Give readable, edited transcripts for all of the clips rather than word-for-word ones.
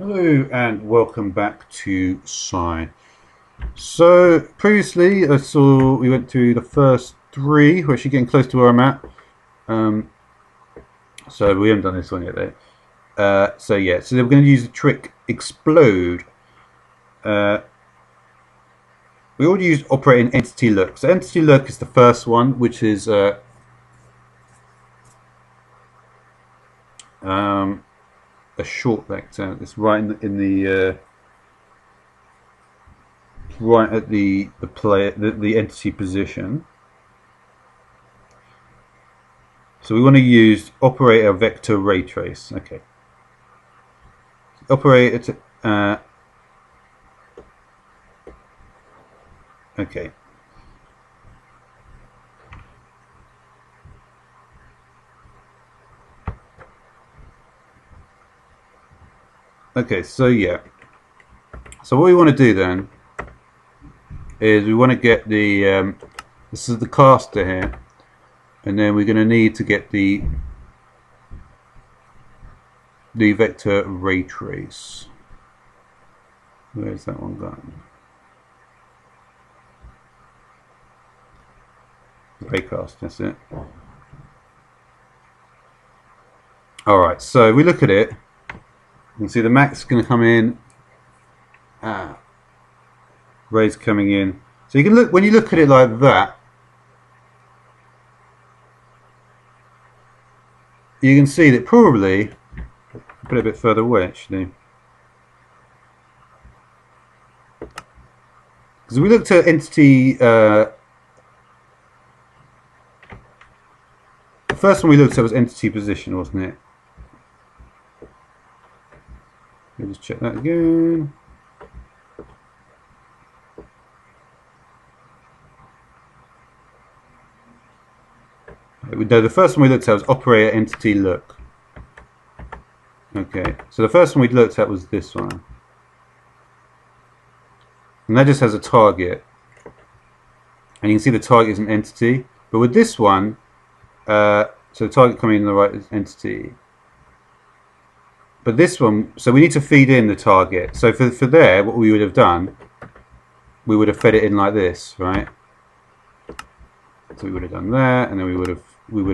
Hello and welcome back to Sci. So previously I saw we went through the first three. We're actually getting close to where I'm at. Um, so we haven't done this one yet though. So yeah, so we're going to use the trick explode. Uh, we already used operating entity look. So entity look is the first one, which is a short vector. It's right in the right at the entity position. So we want to use operator vector ray trace. Okay. Operator. Okay. Okay. So yeah. So what we want to do then is we want to get the this is the caster here, and then we're going to need to get the vector ray trace. Where's that one gone? Raycast, that's it. Alright, so we look at it, you can see the max is going to come in, rays coming in. So you can look, when you look at it like that, you can see that probably, put it a bit further away actually, because we looked at entity, the first one we looked at was entity position, wasn't it? Let me just check that again. No, the first one we looked at was operator entity look. Okay, so the first one we looked at was this one. And that just has a target. And you can see the target is an entity. But with this one, so the target coming in the right is entity. But this one, so we need to feed in the target. So for there, what we would have done, we would have fed it in like this, right? So we would have done that, and then we would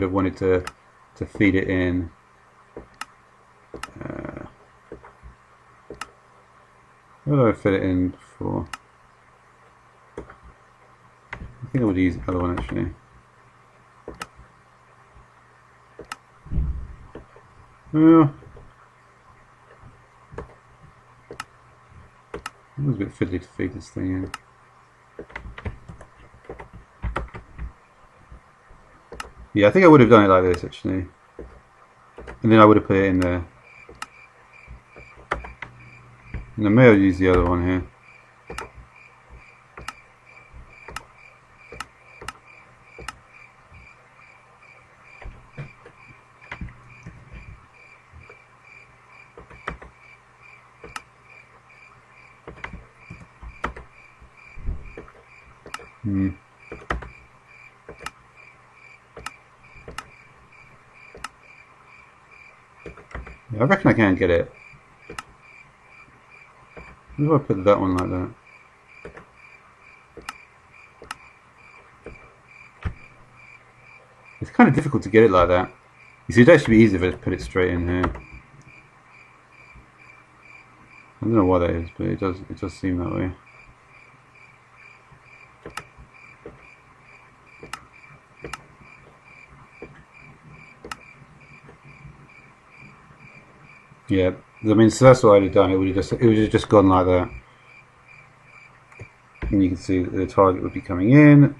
have wanted to feed it in. What do I fit it in for? I think I would use the other one actually. Well, it was a bit fiddly to feed this thing in. Yeah, I think I would have done it like this actually. And then I would have put it in there. And I may have used the other one here. Yeah, I reckon I can get it. Where do I put that one like that? It's kind of difficult to get it like that. You see, it'd actually be easier if I put it straight in here. I don't know why that is, but it does seem that way. Yeah, I mean, so that's what I'd have done. It would have just gone like that, and you can see that the target would be coming in,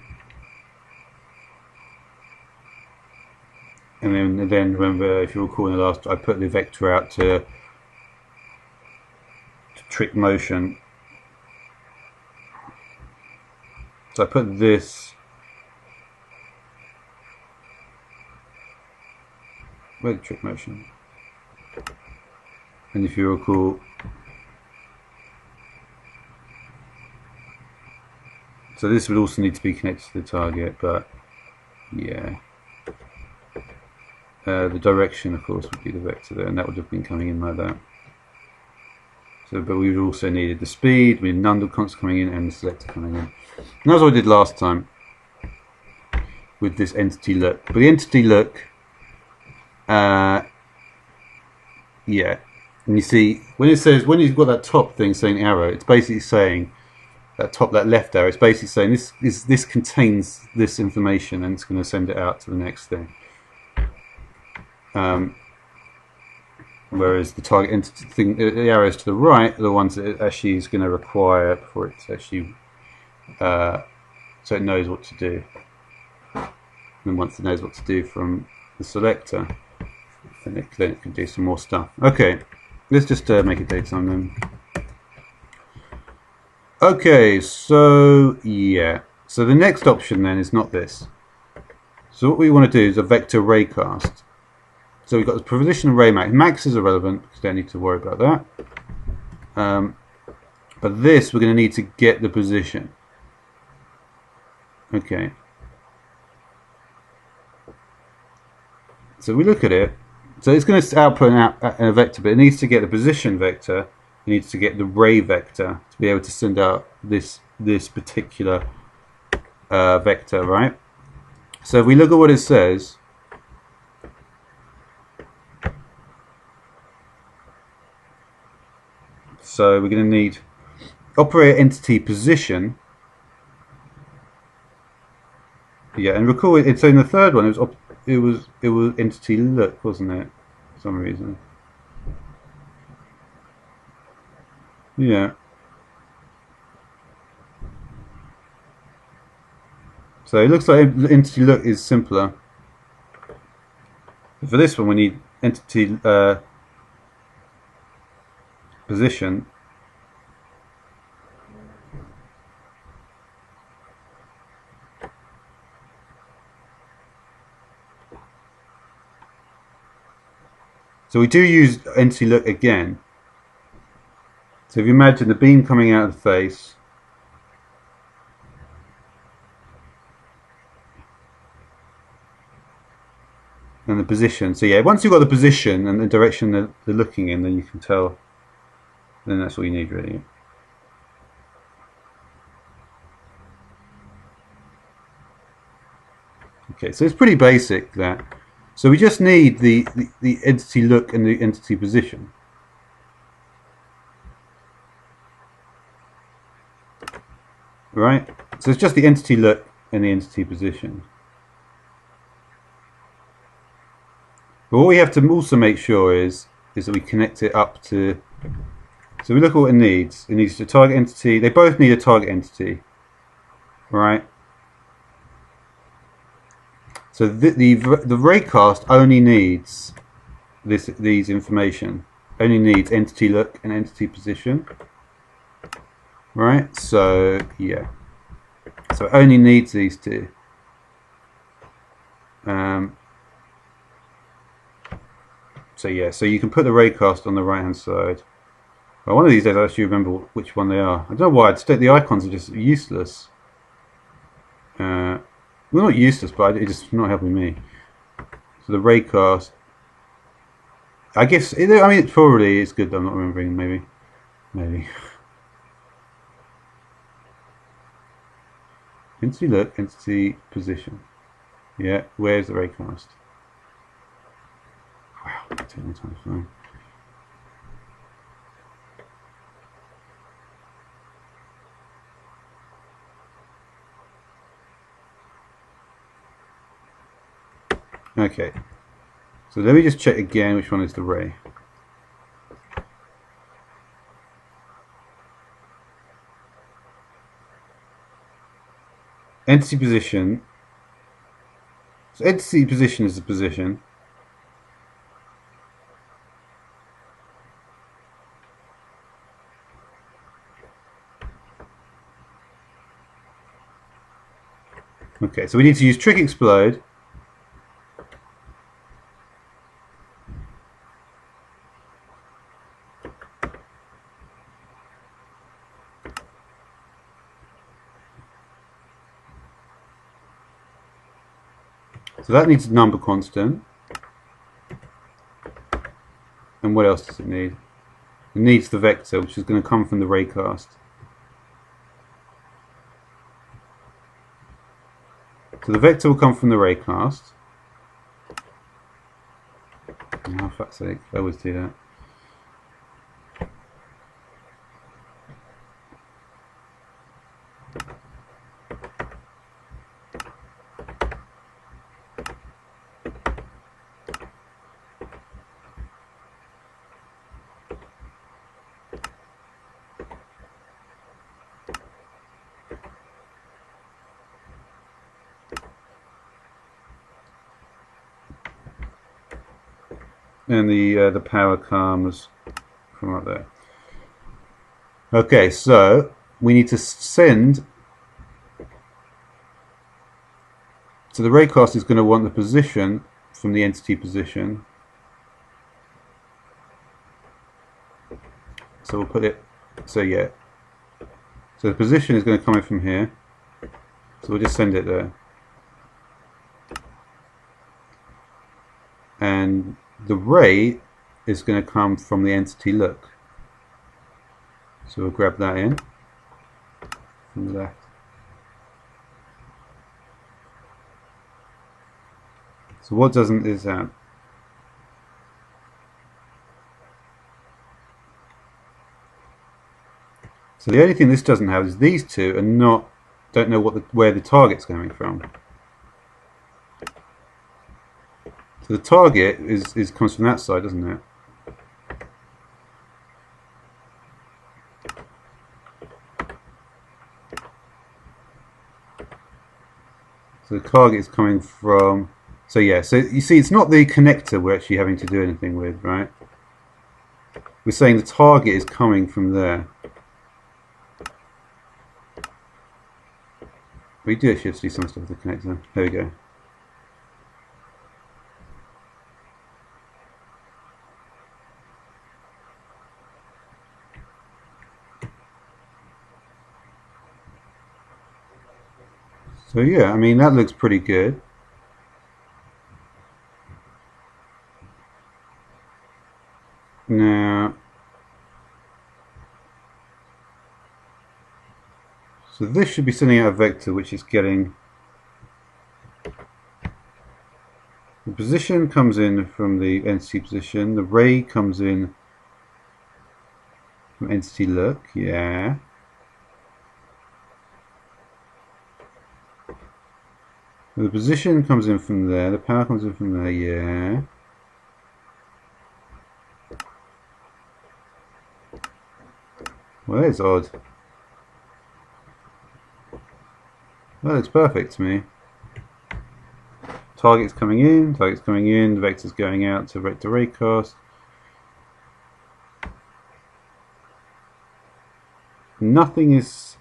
and then remember, if you recall in the last, I put the vector out to trick motion. So I put this. Where's the trick motion? And if you recall, so this would also need to be connected to the target, but yeah. The direction, of course, would be the vector there, and that would have been coming in like that. So, but we've also needed the speed, we need null constant coming in, and the selector coming in. And that's what I did last time with this entity look. But the entity look, yeah, and you see when it says, when you've got that top thing saying arrow, it's basically saying that left arrow. It's basically saying this contains this information, and it's going to send it out to the next thing. Whereas the target entity thing, the arrows to the right, are the ones that it actually is going to require before it's actually, so it knows what to do. And once it knows what to do from the selector, then it can do some more stuff. Okay, let's just make it daytime then. Okay, so yeah, so the next option then is not this. So what we want to do is a vector raycast. So we've got the position and ray max. Max is irrelevant because we don't need to worry about that. But this we're going to need to get the position. Okay. So we look at it. So it's going to output a vector, but it needs to get the position vector. It needs to get the ray vector to be able to send out this particular vector, right? So if we look at what it says. So we're going to need operator entity position. Yeah, and recall it. So in the third one, it was entity look, wasn't it? For some reason. Yeah. So it looks like entity look is simpler. But for this one, we need entity position. So we do use entity look again. So if you imagine the beam coming out of the face, and the position. So yeah, once you've got the position and the direction that they're looking in, then you can tell. Then that's all you need, really. Okay, so it's pretty basic that. So we just need the entity look and the entity position. Right? So it's just the entity look and the entity position. But what we have to also make sure is that we connect it up to. So we look at what it needs. It needs a target entity. They both need a target entity, right? So the raycast only needs these information. Only needs entity look and entity position, right? So yeah. So it only needs these two. So yeah. So you can put the raycast on the right hand side. Well, one of these days I actually remember which one they are. I don't know why. The icons are just useless. Well, not useless, but it's just not helping me. So the raycast. I guess. I mean, it probably is good. I'm not remembering. Maybe. Entity look, entity position. Yeah. Where's the raycast? Wow, it's taking time to find. Okay, so let me just check again which one is the ray. Entity position. So entity position is the position. Okay, so we need to use trick explode. So that needs a number constant. And what else does it need? It It needs the vector, which is going to come from the raycast. So the vector will come from the raycast. Oh, fuck's sake, I always do that. And the power comes from up there. Okay, so we need to send. So the raycast is going to want the position from the entity position. So we'll put it. So yeah. So the position is going to come in from here. So we'll just send it there. And the ray is going to come from the entity look. So we'll grab that in from the left. So what doesn't this have? So the only thing this doesn't have is these two are not, don't know where the target's coming from. So the target is comes from that side, doesn't it? So the target is coming from. So yeah. So you see, it's not the connector we're actually having to do anything with, right? We're saying the target is coming from there. We do actually have to do some stuff with the connector. There we go. So yeah, I mean that looks pretty good. Now, so this should be sending out a vector which is getting, the position comes in from the entity position, the ray comes in from entity look, yeah. The position comes in from there, the power comes in from there, yeah. Well, that is odd. That looks perfect to me. Target's coming in, the vector's going out to vector raycast. Nothing is.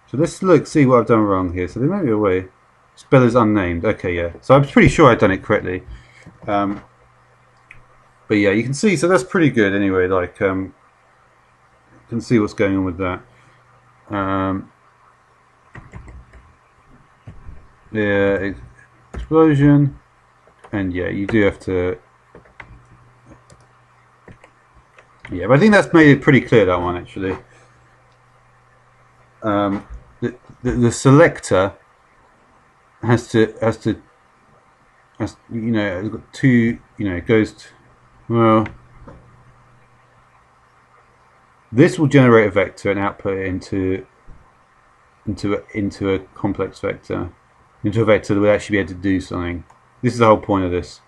So let's see what I've done wrong here. So there may be a way. Spell is unnamed. Okay, yeah. So I'm pretty sure I've done it correctly. But yeah, you can see. So that's pretty good anyway. Like, you can see what's going on with that. Yeah, explosion, and yeah, you do have to. Yeah, but I think that's made it pretty clear, that one actually. The selector has to you know, it's got two, you know, it goes to, well, this will generate a vector and output it into a complex vector, into a vector that will actually be able to do something. This is the whole point of this.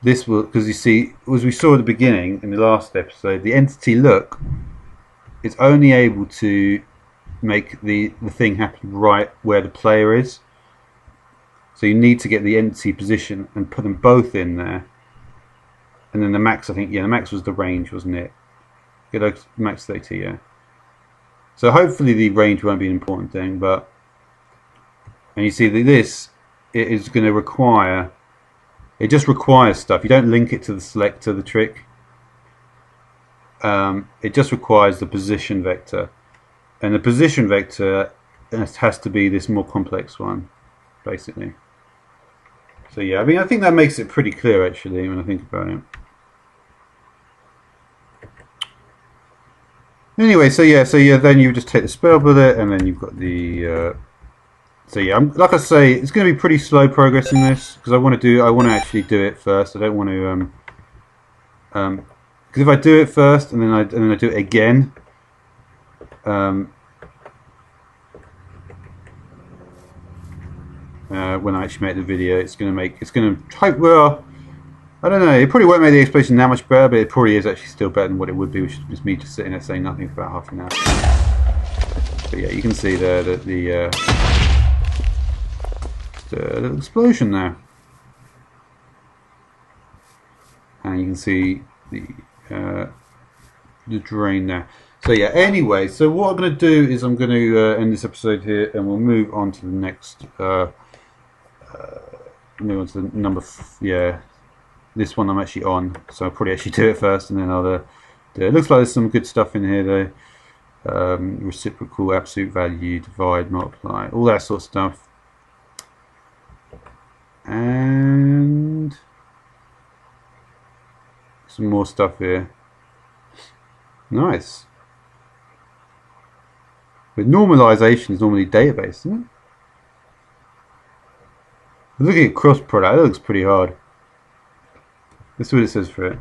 This will, because you see, as we saw at the beginning in the last episode, the entity look is only able to make the thing happen right where the player is. So you need to get the entity position and put them both in there. And then the max, I think, yeah, the max was the range, wasn't it? Get a max data, yeah. So hopefully the range won't be an important thing, but, and you see that this, it is going to require, it just requires stuff. You don't link it to the selector, the trick. It just requires the position vector. And the position vector has to be this more complex one, basically. So yeah, I mean, I think that makes it pretty clear actually when I think about it. Anyway, so yeah, then you just take the spell bullet, and then you've got the. So yeah, like I say, it's going to be pretty slow progress in this because I want to actually do it first. I don't want to because if I do it first and then I do it again, when I actually make the video, it's going to type well. I don't know. It probably won't make the explanation that much better, but it probably is actually still better than what it would be, which is just me just sitting there saying nothing for about half an hour. But yeah, you can see there that the little explosion there, and you can see the drain there. So yeah. Anyway, so what I'm going to do is I'm going to end this episode here, and we'll move on to the next. Move on to the number. This one I'm actually on, so I'll probably actually do it first, and then I'll do it. It looks like there's some good stuff in here though. Reciprocal, absolute value, divide, multiply, all that sort of stuff. And some more stuff here. Nice. With normalization is normally database, isn't it? Looking at cross product, that looks pretty hard. Let's see what it says for it.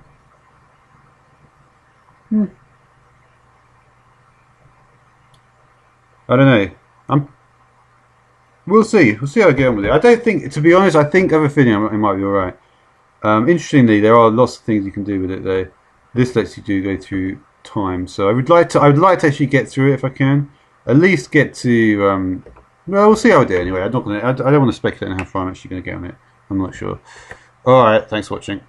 I don't know. We'll see. We'll see how I get on with it. I don't think, to be honest, I think everything it might be alright. Interestingly, there are lots of things you can do with it though. This lets you go through time. So I would like to actually get through it if I can. At least get to well, we'll see how I do anyway. I don't want to speculate on how far I'm actually going to get on it. I'm not sure. Alright, thanks for watching.